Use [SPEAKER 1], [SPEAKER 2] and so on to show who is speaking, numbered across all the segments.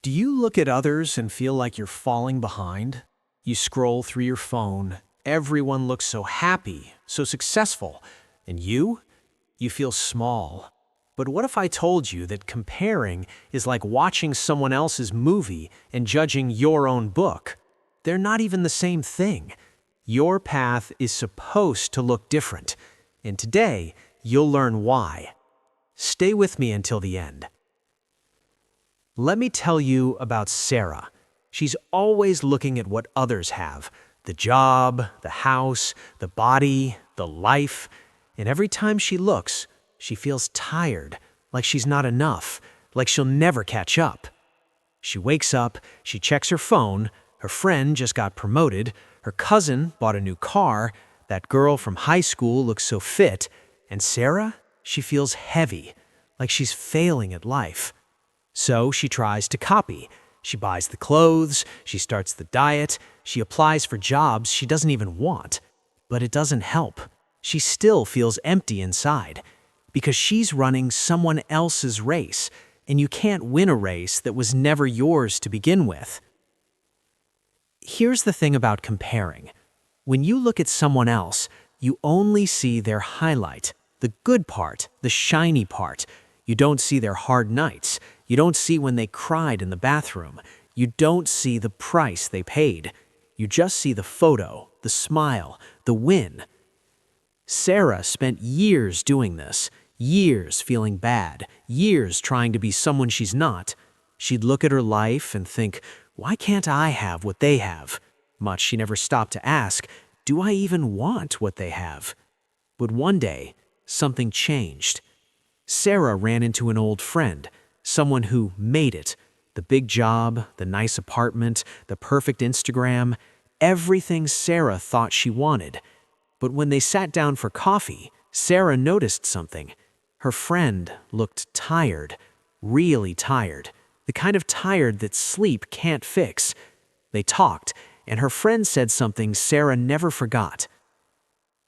[SPEAKER 1] Do you look at others and feel like you're falling behind? You scroll through your phone, everyone looks so happy, so successful, and you feel small. But what if I told you that comparing is like watching someone else's movie and judging your own book? They're not even the same thing. Your path is supposed to look different, and today you'll learn why. Stay with me until the end. Let me tell you about Sarah. She's always looking at what others have: the job, the house, the body, the life. And every time she looks, she feels tired, like she's not enough, like she'll never catch up. She wakes up, she checks her phone, her friend just got promoted, her cousin bought a new car, that girl from high school looks so fit, and Sarah, she feels heavy, like she's failing at life. So she tries to copy. She buys the clothes, she starts the diet, she applies for jobs she doesn't even want. But it doesn't help. She still feels empty inside because she's running someone else's race, and you can't win a race that was never yours to begin with. Here's the thing about comparing. When you look at someone else, you only see their highlight, the good part, the shiny part. You don't see their hard nights. You don't see when they cried in the bathroom. You don't see the price they paid. You just see the photo, the smile, the win. Sarah spent years doing this, years feeling bad, years trying to be someone she's not. She'd look at her life and think, why can't I have what they have? Much she never stopped to ask, do I even want what they have? But one day, something changed. Sarah ran into an old friend, someone who made it. The big job, the nice apartment, the perfect Instagram, everything Sarah thought she wanted. But when they sat down for coffee, Sarah noticed something. Her friend looked tired, really tired, the kind of tired that sleep can't fix. They talked, and her friend said something Sarah never forgot.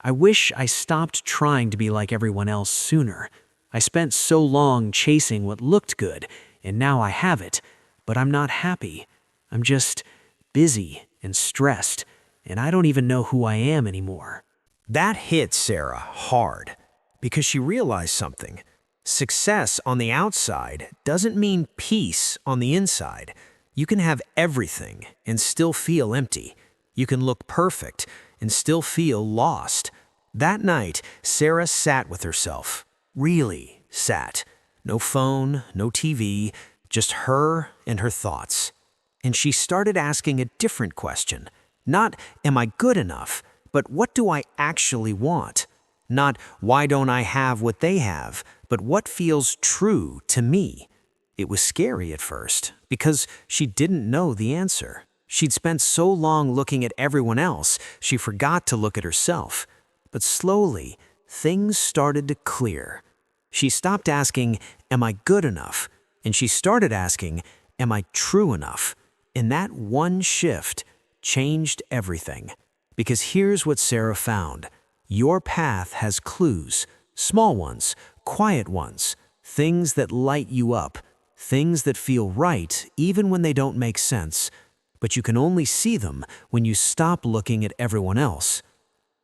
[SPEAKER 1] I wish I stopped trying to be like everyone else sooner. I spent so long chasing what looked good, and now I have it, but I'm not happy. I'm just busy and stressed, and I don't even know who I am anymore. That hit Sarah hard because she realized something. Success on the outside doesn't mean peace on the inside. You can have everything and still feel empty. You can look perfect and still feel lost. That night, Sarah sat with herself. Really sat. No phone, no TV, just her and her thoughts. And she started asking a different question. Not, am I good enough? But what do I actually want? Not, why don't I have what they have? But what feels true to me? It was scary at first, because she didn't know the answer. She'd spent so long looking at everyone else, she forgot to look at herself. But slowly, things started to clear. She stopped asking, am I good enough? And she started asking, am I true enough? And that one shift changed everything. Because here's what Sarah found. Your path has clues, small ones, quiet ones, things that light you up, things that feel right even when they don't make sense. But you can only see them when you stop looking at everyone else.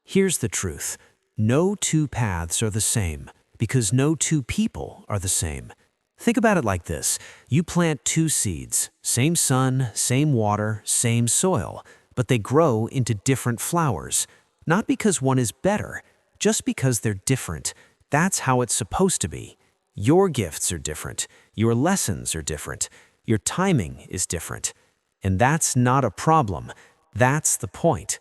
[SPEAKER 1] Here's the truth. No two paths are the same, because no two people are the same. Think about it like this. You plant two seeds, same sun, same water, same soil, but they grow into different flowers. Not because one is better, just because they're different. That's how it's supposed to be. Your gifts are different. Your lessons are different. Your timing is different. And that's not a problem. That's the point.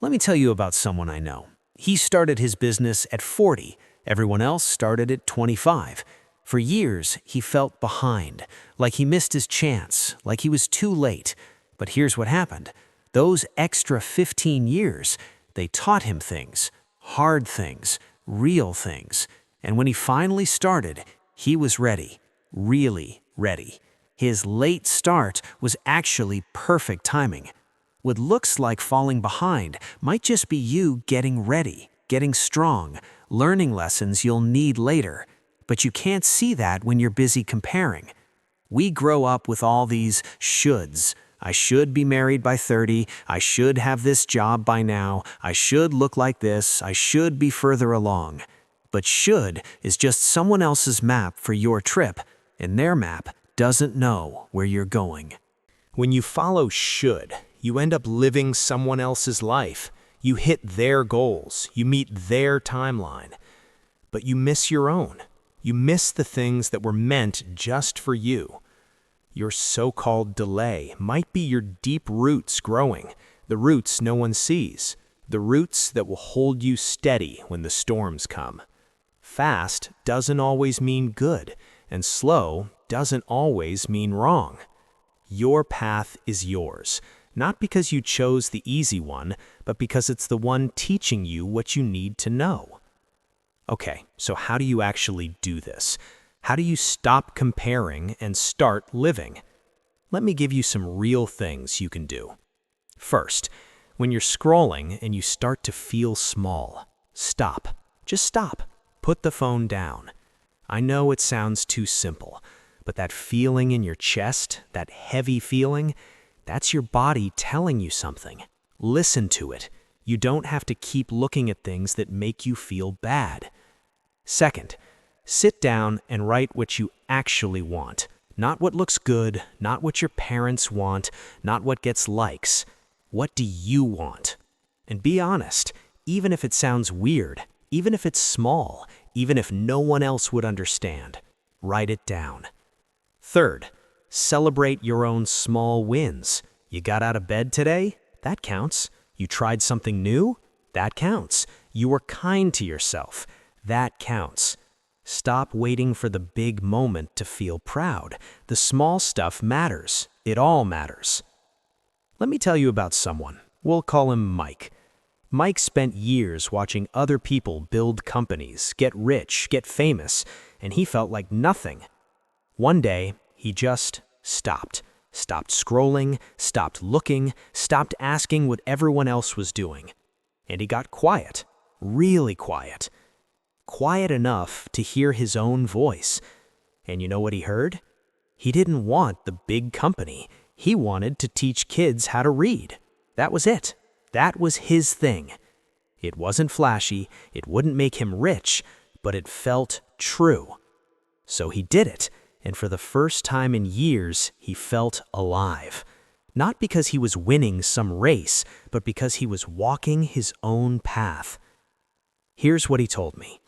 [SPEAKER 1] Let me tell you about someone I know. He started his business at 40. Everyone else started at 25. For years, he felt behind, like he missed his chance, like he was too late. But here's what happened. Those extra 15 years, they taught him things, hard things, real things. And when he finally started, he was ready, really ready. His late start was actually perfect timing. What looks like falling behind might just be you getting ready, getting strong, learning lessons you'll need later. But you can't see that when you're busy comparing. We grow up with all these shoulds. I should be married by 30. I should have this job by now. I should look like this. I should be further along. But should is just someone else's map for your trip, and their map doesn't know where you're going.
[SPEAKER 2] When you follow should, you end up living someone else's life. You hit their goals. You meet their timeline. But you miss your own. You miss the things that were meant just for you. Your so-called delay might be your deep roots growing, the roots no one sees, the roots that will hold you steady when the storms come. Fast doesn't always mean good, and slow doesn't always mean wrong. Your path is yours, not because you chose the easy one, but because it's the one teaching you what you need to know. Okay, so how do you actually do this? How do you stop comparing and start living? Let me give you some real things you can do. First, when you're scrolling and you start to feel small, stop. Just stop. Put the phone down. I know it sounds too simple, but that feeling in your chest, that heavy feeling, that's your body telling you something. Listen to it. You don't have to keep looking at things that make you feel bad. Second, sit down and write what you actually want. Not what looks good, not what your parents want, not what gets likes. What do you want? And be honest, even if it sounds weird, even if it's small, even if no one else would understand, write it down. Third, celebrate your own small wins. You got out of bed today? That counts. You tried something new? That counts. You were kind to yourself? That counts. Stop waiting for the big moment to feel proud. The small stuff matters. It all matters. Let me tell you about someone. We'll call him Mike. Mike spent years watching other people build companies, get rich, get famous, and he felt like nothing. One day, he just stopped. Stopped scrolling, stopped looking, stopped asking what everyone else was doing. And he got quiet, really quiet. Quiet enough to hear his own voice. And you know what he heard? He didn't want the big company. He wanted to teach kids how to read. That was it. That was his thing. It wasn't flashy, it wouldn't make him rich, but it felt true. So he did it, and for the first time in years, he felt alive. Not because he was winning some race, but because he was walking his own path. Here's what he told me.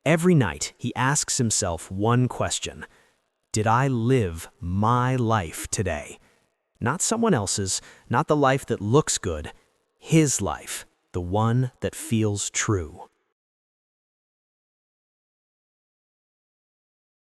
[SPEAKER 2] Every night, he asks himself one question. Did I live my life today? Not someone else's, not the life that looks good. His life, the one that feels true.